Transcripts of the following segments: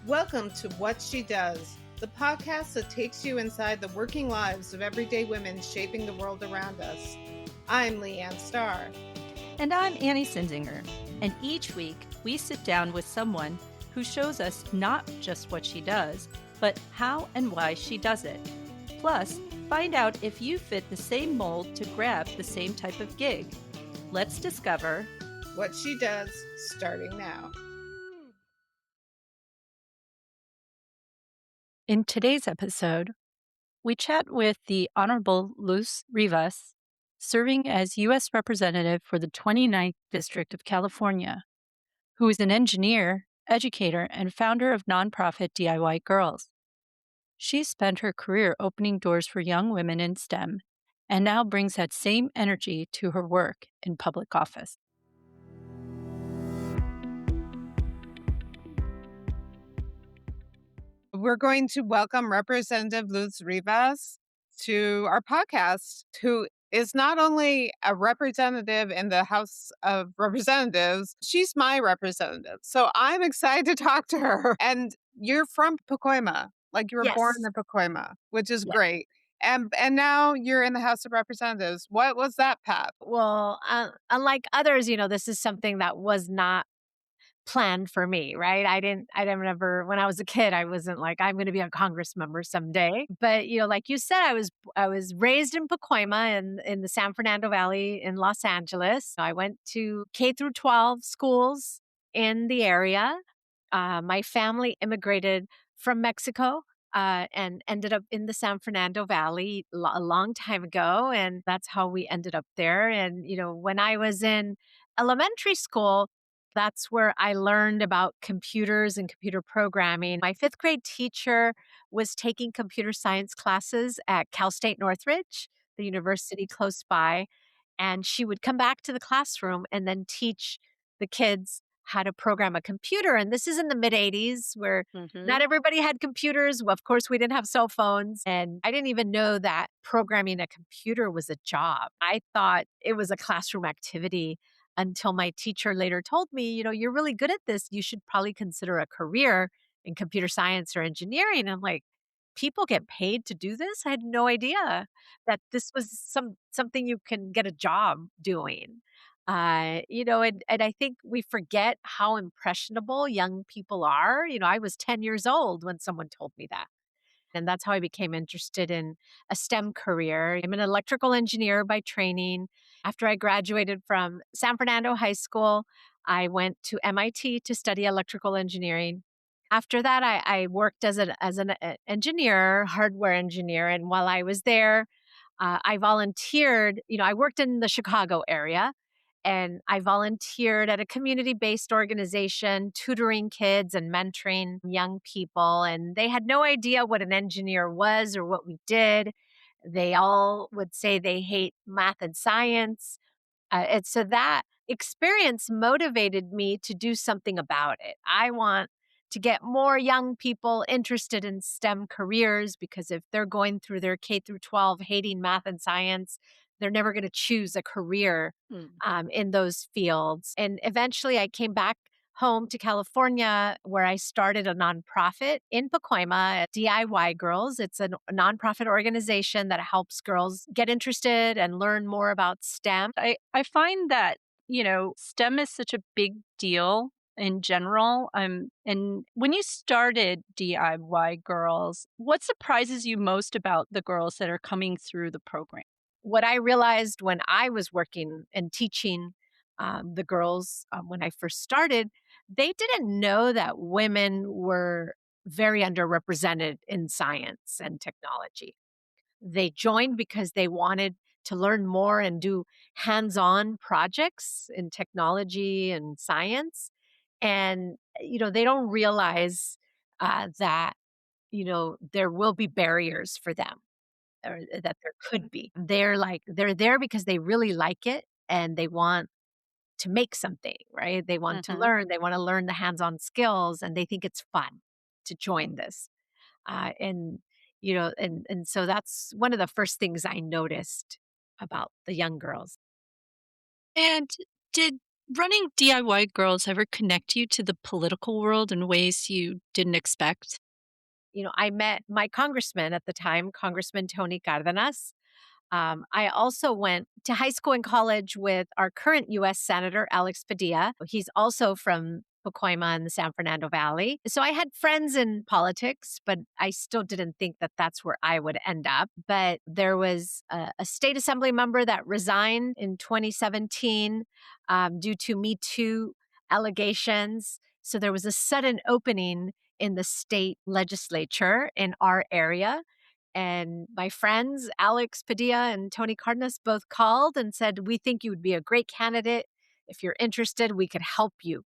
Welcome to What She Does, the podcast that takes you inside the working lives of everyday women shaping the world around us. I'm Leanne Starr. And I'm Annie Sinzinger. And each week, we sit down with someone who shows us not just what she does, but how and why she does it. Plus, find out if you fit the same mold to grab the same type of gig. Let's discover What She Does, starting now. In today's episode, we chat with the Honorable Luz Rivas, serving as U.S. Representative for the 29th District of California, who is an engineer, educator, and founder of nonprofit DIY Girls. She spent her career opening doors for young women in STEM and now brings that same energy to her work in public office. We're going to welcome Representative Luz Rivas to our podcast, who is not only a representative in the House of Representatives, she's my representative. So I'm excited to talk to her. And you're from Pacoima, like you were born in Pacoima, which is great. And now you're in the House of Representatives. What was that path? Well, unlike others, this is something that was not planned for me, right? I didn't ever, when I was a kid, I wasn't like, I'm going to be a Congress member someday. But, like you said, I was raised in Pacoima in the San Fernando Valley in Los Angeles. I went to K through 12 schools in the area. My family immigrated from Mexico. And ended up in the San Fernando Valley a long time ago. And that's how we ended up there. And, when I was in elementary school, that's where I learned about computers and computer programming. My fifth grade teacher was taking computer science classes at Cal State Northridge, the university close by. And she would come back to the classroom and then teach the kids how to program a computer. And this is in the mid 80s where not everybody had computers. Well, of course, we didn't have cell phones. And I didn't even know that programming a computer was a job. I thought it was a classroom activity until my teacher later told me, you're really good at this. You should probably consider a career in computer science or engineering. And I'm like, people get paid to do this? I had no idea that this was something you can get a job doing. And I think we forget how impressionable young people are. I was 10 years old when someone told me that. And that's how I became interested in a STEM career. I'm an electrical engineer by training. After I graduated from San Fernando High School, I went to MIT to study electrical engineering. After that, I worked as an engineer, hardware engineer. And while I was there, I volunteered. I worked in the Chicago area. And I volunteered at a community-based organization, tutoring kids and mentoring young people. And they had no idea what an engineer was or what we did. They all would say they hate math and science. And so that experience motivated me to do something about it. I want to get more young people interested in STEM careers, because if they're going through their K through 12 hating math and science, they're never going to choose a career in those fields. And eventually I came back home to California, where I started a nonprofit in Pacoima, DIY Girls. It's a nonprofit organization that helps girls get interested and learn more about STEM. I find that, STEM is such a big deal in general. And when you started DIY Girls, what surprises you most about the girls that are coming through the program? What I realized when I was working and teaching the girls when I first started, they didn't know that women were very underrepresented in science and technology. They joined because they wanted to learn more and do hands-on projects in technology and science. And, they don't realize that, there will be barriers for them, or that there could be. They're there because they really like it and they want to make something, right? They want to learn. They want to learn the hands-on skills, and they think it's fun to join this. And so that's one of the first things I noticed about the young girls. And did Running DIY Girls ever connect you to the political world in ways you didn't expect? I met my congressman at the time, Congressman Tony Cardenas. I also went to high school and college with our current US Senator, Alex Padilla. He's also from Pacoima in the San Fernando Valley. So I had friends in politics, but I still didn't think that that's where I would end up. But there was a state assembly member that resigned in 2017 due to Me Too allegations. So there was a sudden opening in the state legislature in our area, and my friends, Alex Padilla and Tony Cardenas, both called and said, "We think you would be a great candidate. If you're interested, we could help you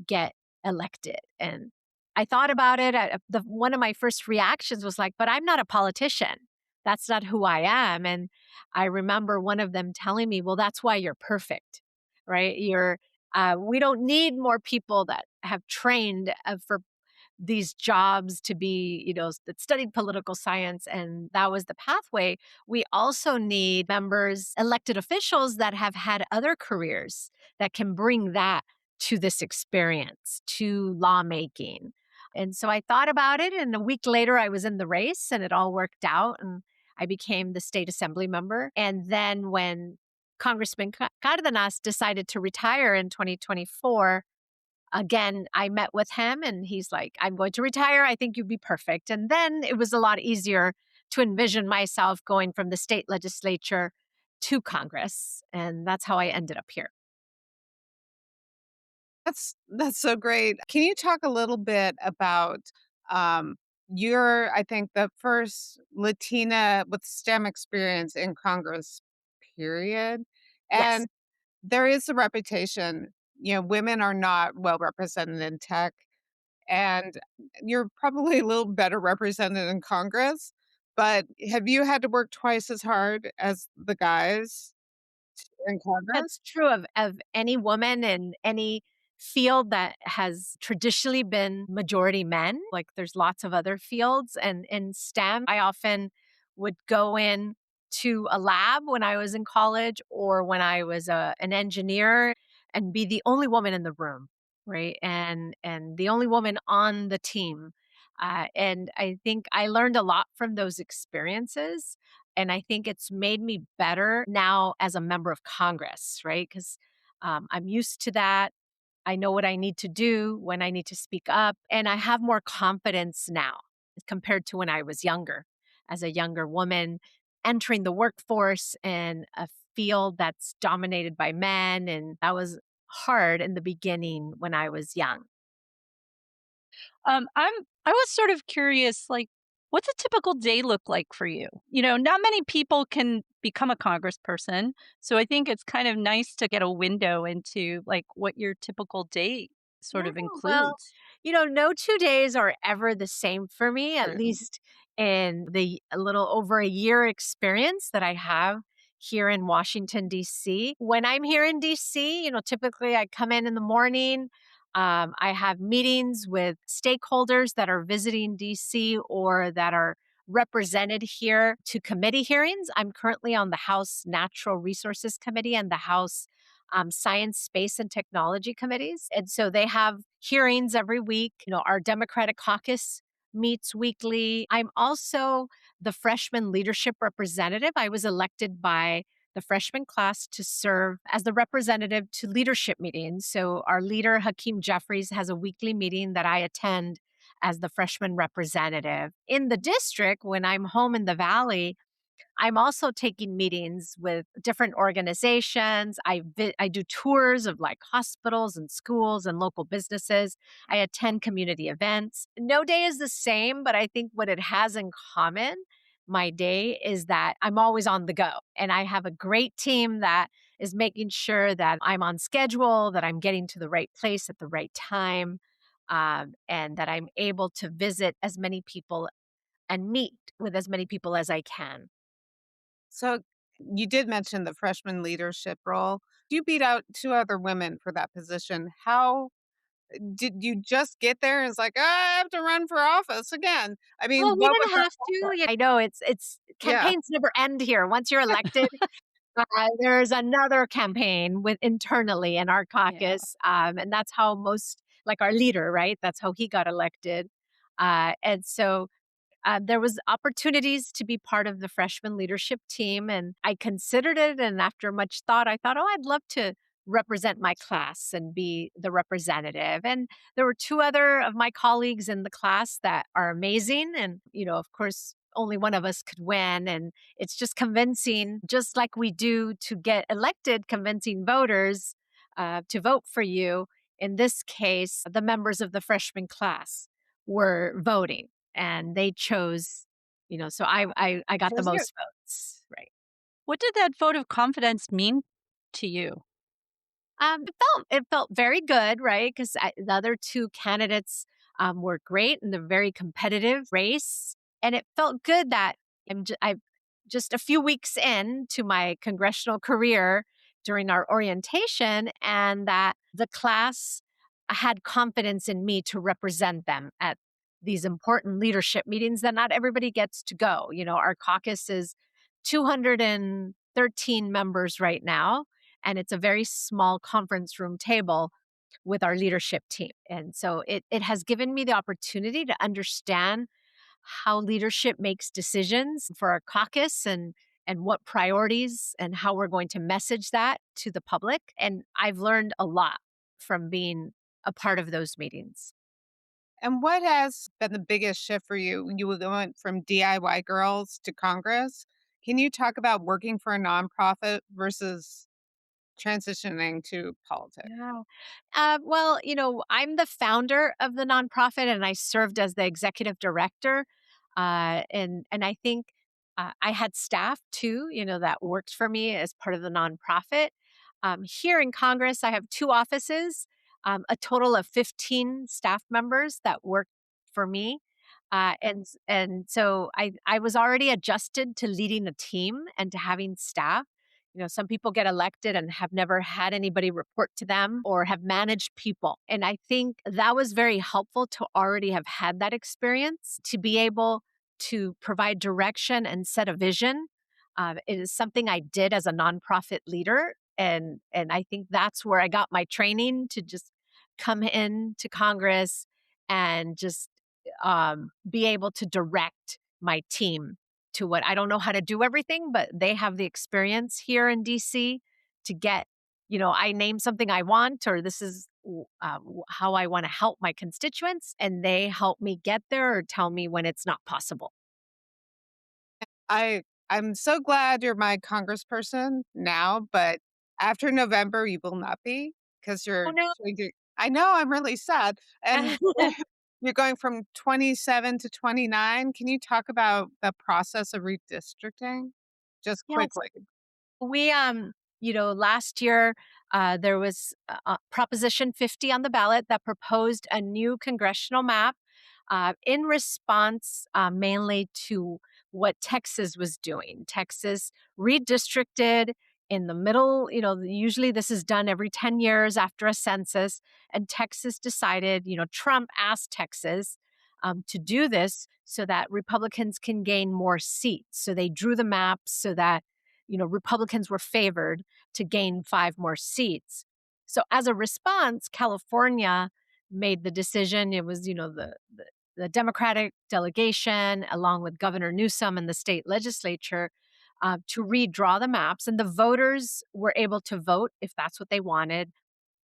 get elected." And I thought about it. One of my first reactions was like, "But I'm not a politician. That's not who I am." And I remember one of them telling me, "Well, that's why you're perfect, right? We don't need more people that have trained for these jobs to be, that studied political science, and that was the pathway. We also need members, elected officials that have had other careers that can bring that to this experience, to lawmaking." And so I thought about it, and a week later, I was in the race, and it all worked out, and I became the state assembly member. And then when Congressman Cardenas decided to retire in 2024, again, I met with him and he's like, "I'm going to retire. I think you'd be perfect." And then it was a lot easier to envision myself going from the state legislature to Congress. And that's how I ended up here. That's so great. Can you talk a little bit about um you're I think the first Latina with STEM experience in Congress, period. Yes. And there is a reputation, women are not well represented in tech, and you're probably a little better represented in Congress, but have you had to work twice as hard as the guys in That's Congress? true of any woman in any field that has traditionally been majority men. Like there's lots of other fields. And in STEM, I often would go in to a lab when I was in college or when I was an engineer and be the only woman in the room, right? And the only woman on the team. And I think I learned a lot from those experiences, and I think it's made me better now as a member of Congress, right? Because I'm used to that. I know what I need to do when I need to speak up. And I have more confidence now compared to when I was younger, as a younger woman entering the workforce in a field that's dominated by men. And that was hard in the beginning when I was young. I was sort of curious, like, what's a typical day look like for you? Not many people can become a congressperson, so I think it's kind of nice to get a window into like what your typical day sort Yeah, of well, includes. no 2 days are ever the same for me, at least in the a little over a year experience that I have here in Washington, DC. When I'm here in DC, typically I come in the morning. I have meetings with stakeholders that are visiting DC or that are represented here to committee hearings. I'm currently on the House Natural Resources Committee and the House Science, Space, and Technology committees. And so they have hearings every week. Our Democratic caucus meets weekly. I'm also the freshman leadership representative. I was elected by the freshman class to serve as the representative to leadership meetings. So our leader, Hakeem Jeffries, has a weekly meeting that I attend as the freshman representative. In the district, when I'm home in the Valley, I'm also taking meetings with different organizations. I do tours of like hospitals and schools and local businesses. I attend community events. No day is the same, but I think what it has in common, my day, is that I'm always on the go. And I have a great team that is making sure that I'm on schedule, that I'm getting to the right place at the right time, and that I'm able to visit as many people and meet with as many people as I can. So you did mention the freshman leadership role. You beat out 2 other women for that position. How did you just get there and it's like, "Ah, I have to run for office again." I mean, Well, we what was didn't that have to. process? I know it's Yeah. campaigns never end here. Once you're elected, There's another campaign with internally in our Yeah. caucus, and that's how most like our leader, right? That's how he got elected. And so there was opportunities to be part of the freshman leadership team, and I considered it. And after much thought, I thought, oh, I'd love to represent my class and be the representative. And there were two other of my colleagues in the class that are amazing. And, of course, only one of us could win. And it's just convincing, just like we do to get elected, convincing voters to vote for you. In this case, the members of the freshman class were voting and they chose, so I got the Chose you. most votes, right. What did that vote of confidence mean to you? It felt very good, right? Because the other two candidates were great in the very competitive race, and it felt good that I've just a few weeks in to my congressional career during our orientation, and that the class had confidence in me to represent them at these important leadership meetings that not everybody gets to go. Our caucus is 213 members right now, and it's a very small conference room table with our leadership team. And so it has given me the opportunity to understand how leadership makes decisions for our caucus and what priorities and how we're going to message that to the public. And I've learned a lot from being a part of those meetings. And what has been the biggest shift for you when you went from DIY girls to Congress? Can you talk about working for a nonprofit versus transitioning to politics? Yeah. Well, I'm the founder of the nonprofit and I served as the executive director. And I think I had staff too, that worked for me as part of the nonprofit. Here in Congress, I have two offices, a total of 15 staff members that work for me. And so I was already adjusted to leading a team and to having staff. Some people get elected and have never had anybody report to them or have managed people. And I think that was very helpful to already have had that experience to be able to provide direction and set a vision. It is something I did as a nonprofit leader. And I think that's where I got my training to just come in to Congress and just be able to direct my team to what I don't know how to do everything, but they have the experience here in DC to get, I name something I want, or this is how I want to help my constituents, and they help me get there or tell me when it's not possible. I'm so glad you're my congressperson now, but after November, you will not be because Oh you're no. changing. I know, I'm really sad. And you're going from 27 to 29. Can you talk about the process of redistricting? Just Yes. quickly. We, last year, there was Proposition 50 on the ballot that proposed a new congressional map in response mainly to what Texas was doing. Texas redistricted in the middle, usually this is done every 10 years after a census. And Texas decided, Trump asked Texas to do this so that Republicans can gain more seats. So they drew the maps so that Republicans were favored to gain five more seats. So as a response, California made the decision. It was, the Democratic delegation, along with Governor Newsom and the state legislature, to redraw the maps. And the voters were able to vote if that's what they wanted.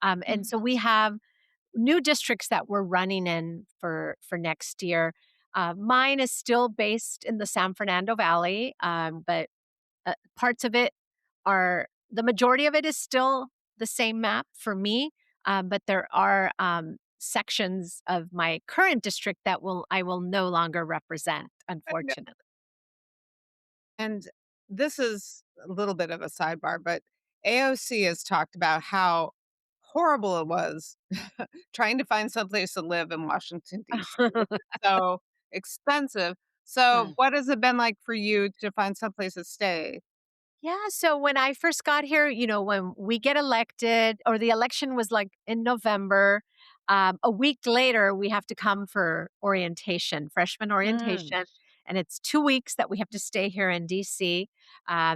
And Mhm. so we have new districts that we're running in for next year. Mine is still based in the San Fernando Valley, but parts of it are the majority of it is still the same map for me, but there are sections of my current district that will I will no longer represent, unfortunately. And this is a little bit of a sidebar, but AOC has talked about how horrible it was trying to find someplace to live in Washington, DC. It's so expensive. So, what has it been like for you to find someplace to stay? Yeah, so when I first got here, when we get elected, or the election was like in November, a week later we have to come for orientation, freshman Mm. orientation. and it's 2 weeks that we have to stay here in DC.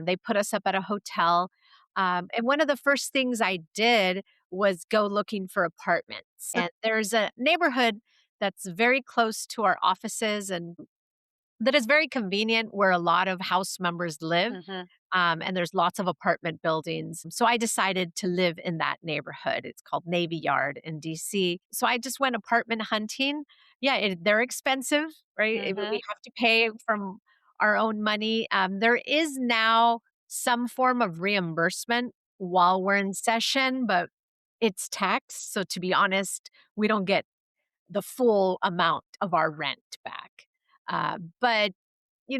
They put us up at a hotel. And one of the first things I did was go looking for apartments. And there's a neighborhood that's very close to our offices and that is very convenient where a lot of house members live. Hmm. And there's lots of apartment buildings. So I decided to live in that neighborhood. It's called Navy Yard in DC. So I just went apartment hunting. Yeah, they're expensive, right? We Hmm. have to pay from our own money. There is now some form of reimbursement while we're in session, but it's taxed. So to be honest, we don't get the full amount of our rent back. But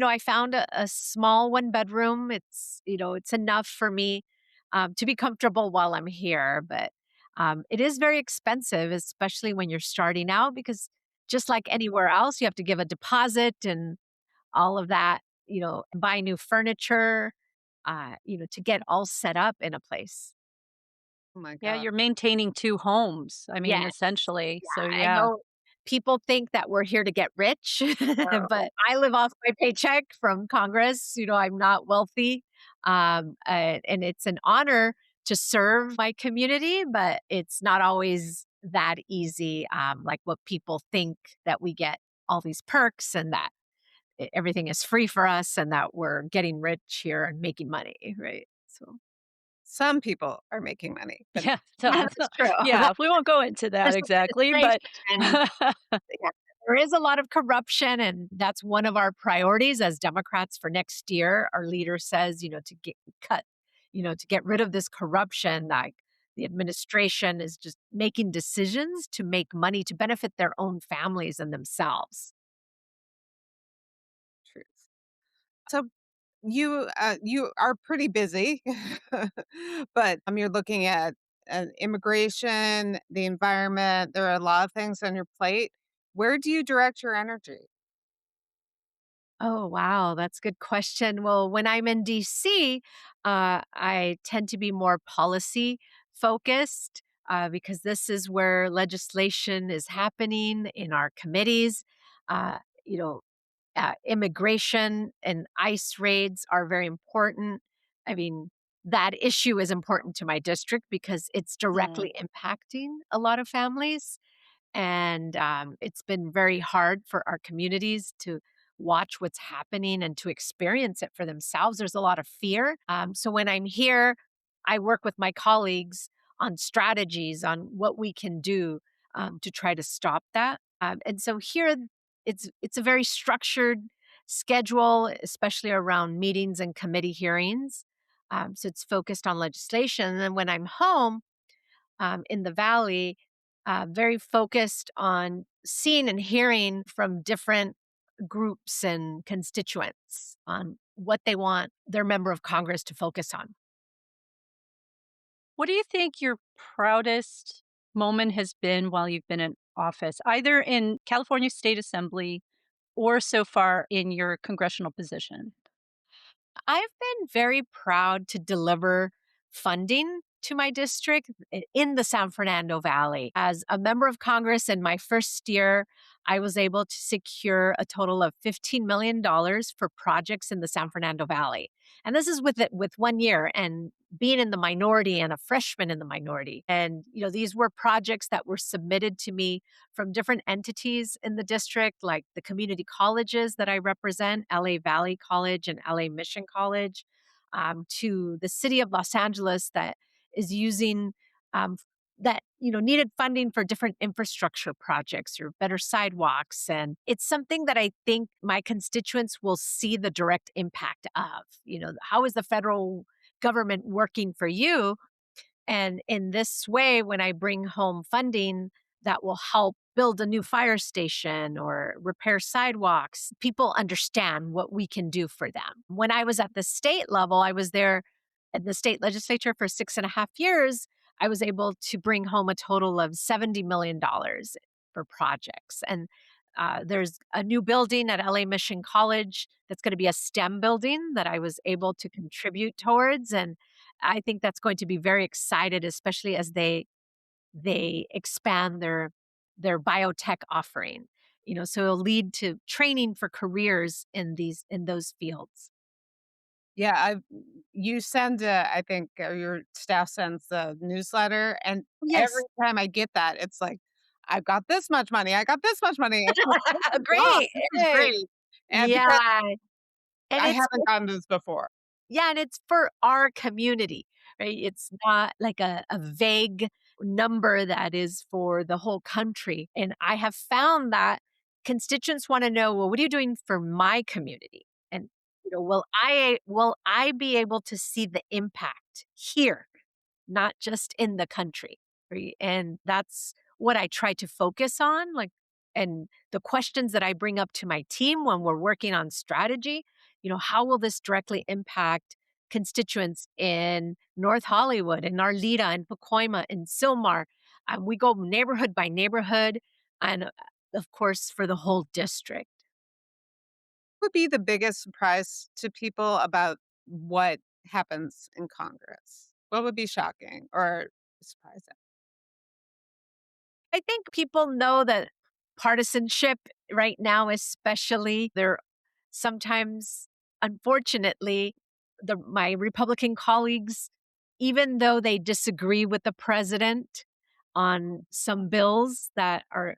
I found a small one bedroom. It's enough for me to be comfortable while I'm here. But it is very expensive, especially when you're starting out, because just like anywhere else, you have to give a deposit and all of that, buy new furniture, to get all set up in a place. Oh my Yeah, god. you're maintaining two homes. I mean, Yes. essentially. So, I yeah. know people think that we're here to get rich, Oh, but I live off my paycheck from Congress. I'm not wealthy. And it's an honor to serve my community, but it's not always that easy. Like what people think that we get all these perks and that everything is free for us and that we're getting rich here and making money, right? So, some people are making money, but Yeah. So, yeah, that's true. yeah, we won't go into that There's some exactly, but administration. Yeah, there is a lot of corruption, and that's one of our priorities as Democrats for next year. Our leader says, to get rid of this corruption. Like the administration is just making decisions to make money to benefit their own families and themselves. truth. So you are pretty busy, but you're looking at immigration, the environment. There are a lot of things on your plate. Where do you direct your energy? Oh, wow. That's a good question. Well, when I'm in DC, I tend to be more policy focused because this is where legislation is happening in our committees. Uh, you know, Immigration and ICE raids are very important. I mean, that issue is important to my district because it's Mm. directly impacting a lot of families. And it's been very hard for our communities to watch what's happening and to experience it for themselves. There's a lot of fear. So when I'm here, I work with my colleagues on strategies on what we can do to try to stop that. And so here, it's a very structured schedule, especially around meetings and committee hearings. So it's focused on legislation. And then when I'm home, in the valley, very focused on seeing and hearing from different groups and constituents on what they want their member of Congress to focus on. What do you think your proudest moment has been while you've been in office, either in California State Assembly or so far in your congressional position? I've been very proud to deliver funding to my district in the San Fernando Valley. As a member of Congress in my first year, I was able to secure a total of $15 million for projects in the San Fernando Valley. And this is with 1 year and being in the minority and a freshman in the minority. And, these were projects that were submitted to me from different entities in the district, like the community colleges that I represent, LA Valley College and LA Mission College, to the city of Los Angeles that is using that needed funding for different infrastructure projects or better sidewalks. And it's something that I think my constituents will see the direct impact of. How is the federal government working for you? And in this way, when I bring home funding that will help build a new fire station or repair sidewalks, people understand what we can do for them. When I was at the state level, I was there at the state legislature for 6.5 years. I was able to bring home a total of $70 million for projects. And there's a new building at LA Mission College that's going to be a STEM building that I was able to contribute towards. And I think that's going to be very excited, especially as they expand their biotech offering. So it'll lead to training for careers in those fields. Yeah, you send I think, your staff sends the newsletter, and every Yes. time I get that, it's like, "I've got this much money, I got this much money." It's like, "Oh my god, Great. this is Hey. great." And because Yeah. And I it's haven't gotten this before. Yeah, and it's for our community, right? It's not like a vague number that is for the whole country. And I have found that constituents want to know, well, what are you doing for my community? And will I be able to see the impact here, not just in the country? Right? And that's what I try to focus on. And the questions that I bring up to my team when we're working on strategy, how will this directly impact constituents in North Hollywood, in Arleta, in Pacoima, in Sylmar? We go neighborhood by neighborhood, and of course, for the whole district. What would be the biggest surprise to people about what happens in Congress? What would be shocking or surprising? I think people know that partisanship right now, especially, they're sometimes, unfortunately, my Republican colleagues, even though they disagree with the president on some bills that are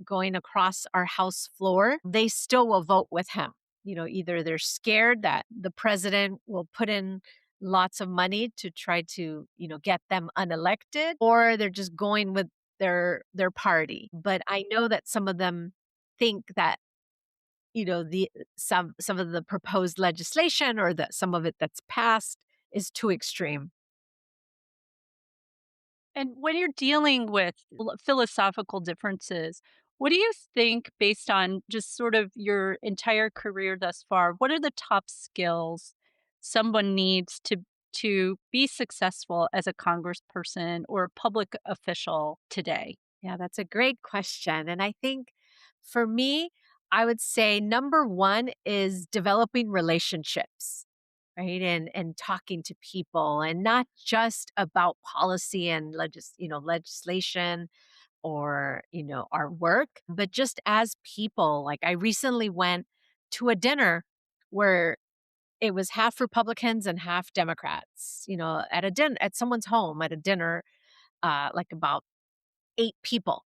going across our House floor, they still will vote with him. Either they're scared that the president will put in lots of money to try to, get them unelected, or they're just going with their party. But I know that some of them think that, the some of the proposed legislation or that some of it that's passed is too extreme. And when you're dealing with philosophical differences, what do you think, based on just sort of your entire career thus far, what are the top skills someone needs to be successful as a congressperson or a public official today? Yeah, that's a great question. And I think for me, I would say number one is developing relationships, right? And talking to people, and not just about policy and legislation, or, our work, but just as people. Like, I recently went to a dinner where it was half Republicans and half Democrats, at someone's home at a dinner, like about 8 people.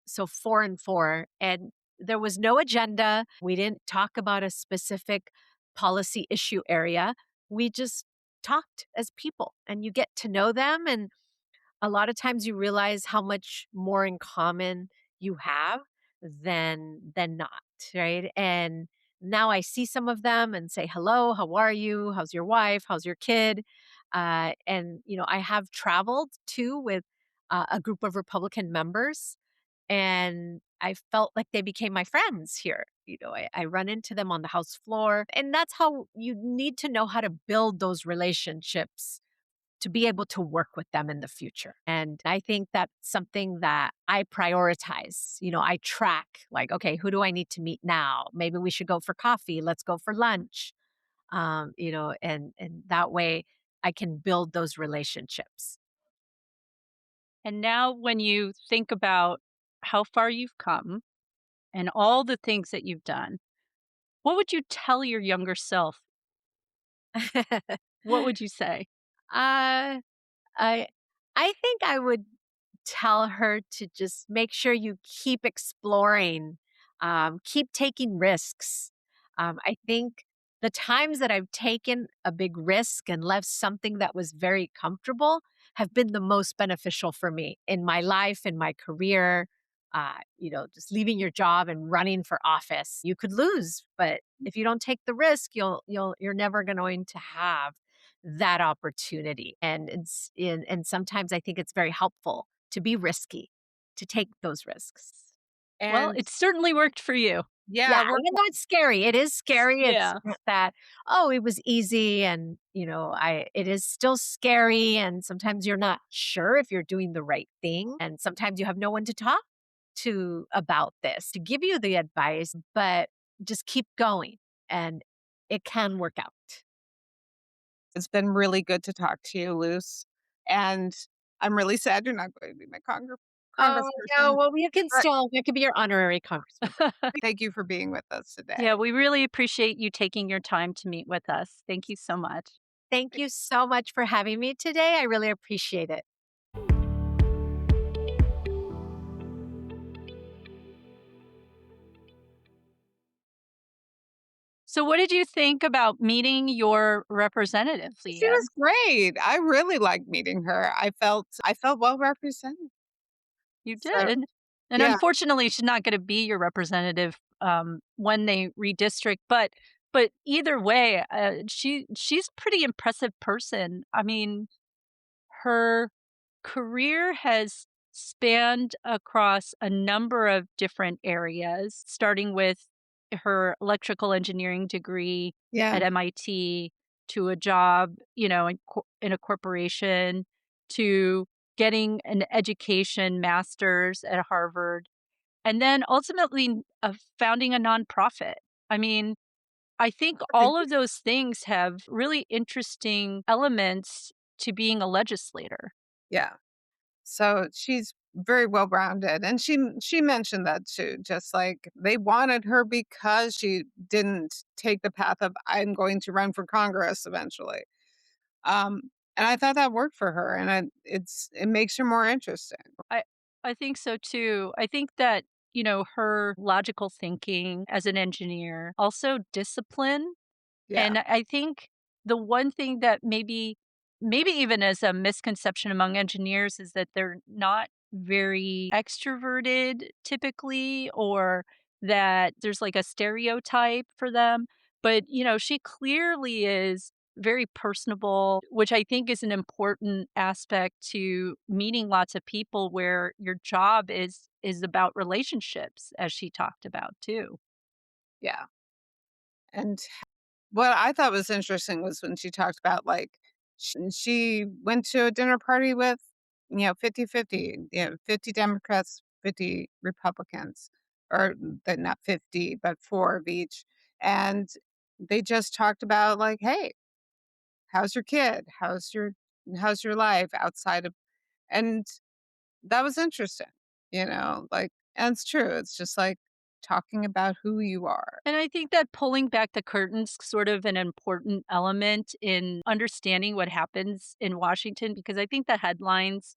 So 4 and 4. And there was no agenda. We didn't talk about a specific policy issue area. We just talked as people, and you get to know them. And a lot of times you realize how much more in common you have than not, right? And now I see some of them and say, hello, how are you? How's your wife? How's your kid? And I have traveled too with a group of Republican members, and I felt like they became my friends here. I run into them on the House floor, and that's how you need to know how to build those relationships to be able to work with them in the future. And I think that's something that I prioritize. I track, like, okay, who do I need to meet now? Maybe we should go for coffee. Let's go for lunch. And that way I can build those relationships. And now, when you think about how far you've come and all the things that you've done, what would you tell your younger self? What would you say? uh, I I think I would tell her to just make sure you keep exploring, keep taking risks. I think the times that I've taken a big risk and left something that was very comfortable have been the most beneficial for me in my life, in my career. Just leaving your job and running for office, you could lose, but if you don't take the risk, you're never going to have that opportunity. And sometimes I think it's very helpful to be risky, to take those risks. Well, And it certainly worked for you. yeah, Yeah, we're even though it's scary, it is scary. It's Yeah. not that, oh, it was easy. And, it is still scary. And sometimes you're not sure if you're doing the right thing. And sometimes you have no one to talk to about this, to give you the advice, but just keep going, and it can work out. it's been really good to talk to you, Luz, and I'm really sad you're not going to be my congressman. Oh, no, Congressperson. well, you can But still that could be your honorary congressman. thank you for being with us Yeah, today. we really appreciate you taking your time to meet with us. Thank you so much. Thank you so much for having me today. I really appreciate it. So, what did you think about meeting your representative, She Leah? was great. I really liked meeting her. I felt well represented. You So, did. And yeah, unfortunately, she's not going to be your representative when they redistrict. But either way, she's a pretty impressive person. I mean, her career has spanned across a number of different areas, starting with her electrical engineering degree yeah, at MIT to a job, in a corporation to getting an education master's at Harvard, and then ultimately founding a nonprofit. I mean, I think all of those things have really interesting elements to being a legislator. yeah. So she's very well rounded, and she mentioned that too. Just like they wanted her because she didn't take the path of I'm going to run for Congress eventually. Um, and I thought that worked for her, and it makes her more interesting. I I think so too. I think that, her logical thinking as an engineer, also discipline. Yeah, And I think the one thing that maybe even as a misconception among engineers is that they're not very extroverted typically, or that there's like a stereotype for them. But, she clearly is very personable, which I think is an important aspect to meeting lots of people where your job is about relationships, as she talked about too. yeah. And what I thought was interesting was when she talked about, like, she went to a dinner party with, 50-50, 50 Democrats, 50 Republicans, or not 50, but 4 of each, and they just talked about, like, "Hey, how's your kid? How's your life outside of," and that was interesting, like, and it's true, it's just, like, talking about who you are. And I think that pulling back the curtains sort of an important element in understanding what happens in Washington, because I think the headlines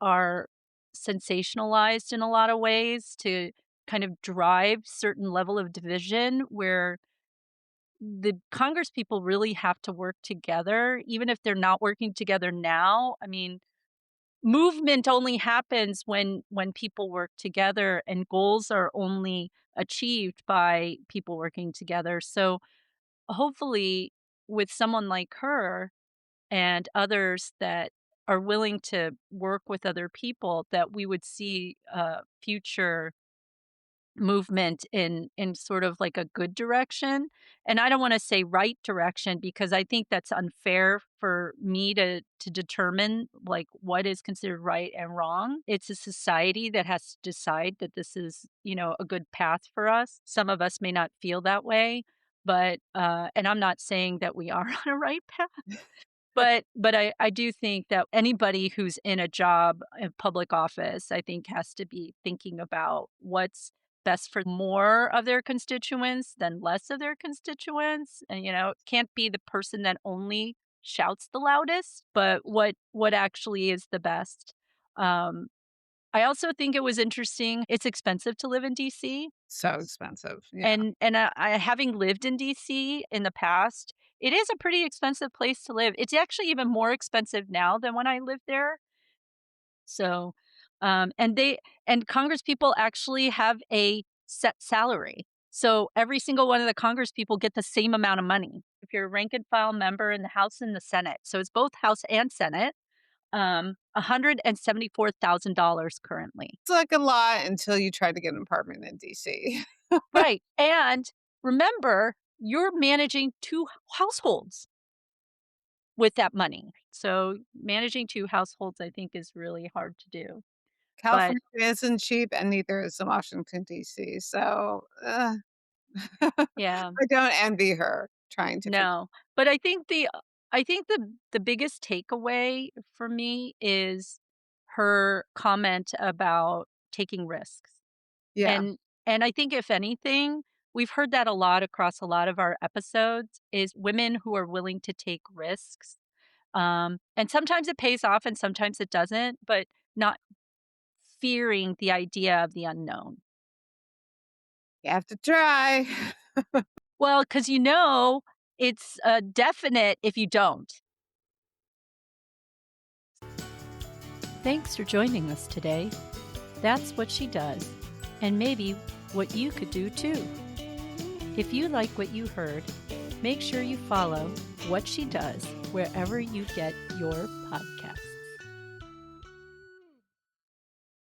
are sensationalized in a lot of ways to kind of drive certain level of division where the Congress people really have to work together, even if they're not working together now. I mean, movement only happens when people work together, and goals are only achieved by people working together. So hopefully, with someone like her and others that are willing to work with other people, that we would see future movement in sort of like a good direction. And I don't want to say right direction, because I think that's unfair for me to determine like what is considered right and wrong. It's a society that has to decide that this is, a good path for us. Some of us may not feel that way, but and I'm not saying that we are on a right path, but I do think that anybody who's in a job in public office, I think, has to be thinking about what's best for more of their constituents than less of their constituents. And, it can't be the person that only shouts the loudest, but what actually is the best. Um, I also think it was interesting. It's expensive to live in DC. So expensive, yeah. And having lived in DC in the past, it is a pretty expensive place to live. It's actually even more expensive now than when I lived there. So, and Congress people actually have a set salary. So every single one of the Congress people get the same amount of money. If you're a rank and file member in the House and the Senate, so it's both House and Senate, $174,000 currently. It's like a lot until you try to get an apartment in DC. Right, and remember, you're managing 2 households with that money. So, managing 2 households, I think, is really hard to do. But California isn't cheap, and neither is Washington, DC, so, yeah, I don't envy her trying to figure. no. But I think the biggest takeaway for me is her comment about taking risks. Yeah. And and I think if anything, we've heard that a lot across a lot of our episodes is women who are willing to take risks. And sometimes it pays off and sometimes it doesn't, but not fearing the idea of the unknown. You have to try. Well, because it's definite if you don't. Thanks for joining us today. That's what she does, and maybe what you could do too. If you like what you heard, make sure you follow What She Does wherever you get your podcasts.